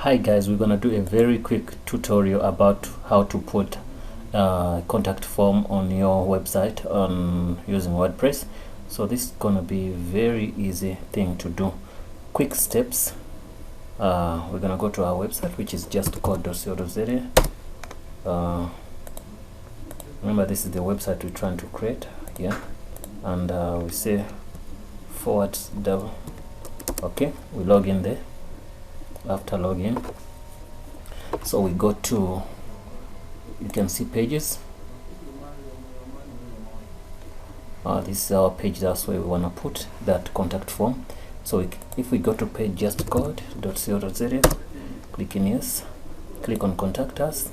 Hi guys, we're gonna do a very quick tutorial about how to put contact form on your website using WordPress. So this is gonna be a very easy thing to do. Quick steps. We're gonna go to our website, which is just code.co.za. Remember, this is the website we're trying to create, and we say /. Okay, we log in there. After login, so we go to, you can see pages. This is our page, that's where we want to put that contact form. So if we go to page just code.co.za, click in yes, click on contact us,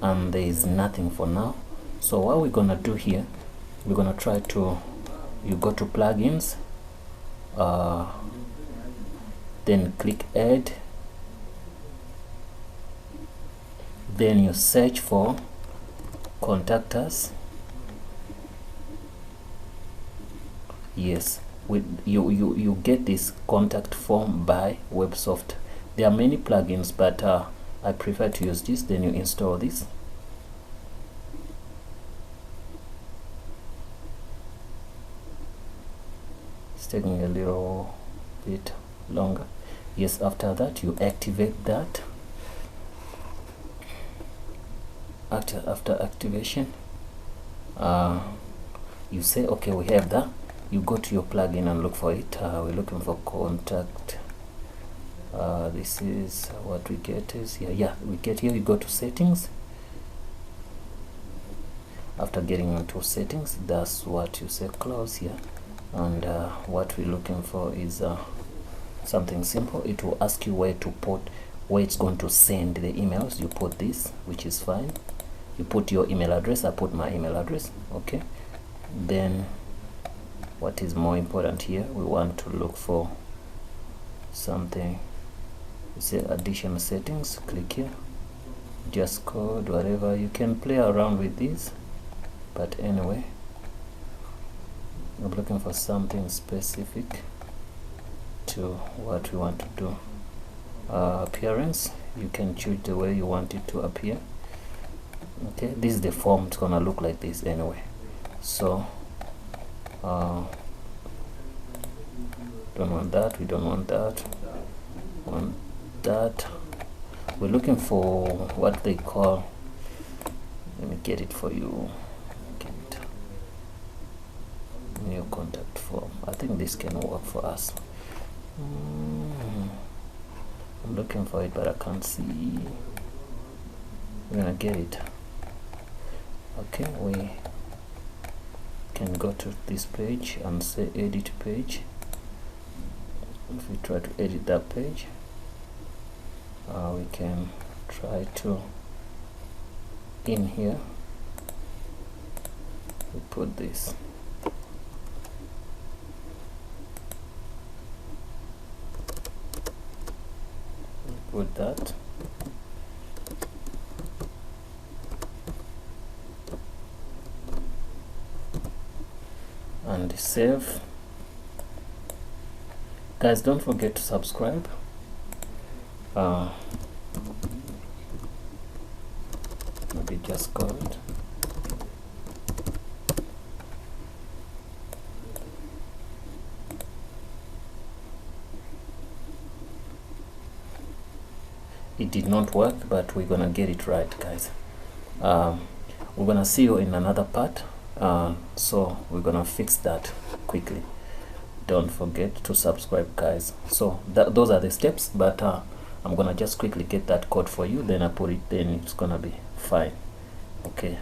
and there is nothing for now. So what we're gonna do here, we're gonna try to, you go to plugins, then click add, then you search for contact us. Yes, you get this contact form by Websoft. There are many plugins, but I prefer to use this. Then you install this. It's taking a little bit longer. Yes, after that you activate that. After activation, you say okay, we have that. You go to your plugin and look for it. We're looking for contact. This is what we get is here. We get here. You go to settings. After getting into settings, that's what you say close here. And what we're looking for is something simple. It will ask you where to put, where it's going to send the emails. You put this, which is fine. You put your email address. I put my email address. Okay, then what is more important here, we want to look for something. You say additional settings, click here, just code, whatever. You can play around with this, but anyway, I'm looking for something specific to what we want to do. Appearance, you can choose the way you want it to appear. Okay, this is the form. It's gonna look like this anyway. So don't want that, we don't want that, want that. We're looking for what they call, let me get it for you, new contact form. I think this can work for us. I'm looking for it, but I can't see. We're gonna get it. Okay, we can go to this page and say edit page. If we try to edit that page, we can try to, in here we put this. Put that. And save. Guys, don't forget to subscribe. Maybe just code. It did not work, but we're gonna get it right, guys. We're gonna see you in another part. So we're gonna fix that quickly. Don't forget to subscribe, guys. So those are the steps, but I'm gonna just quickly get that code for you, then I put it, then it's gonna be fine. Okay,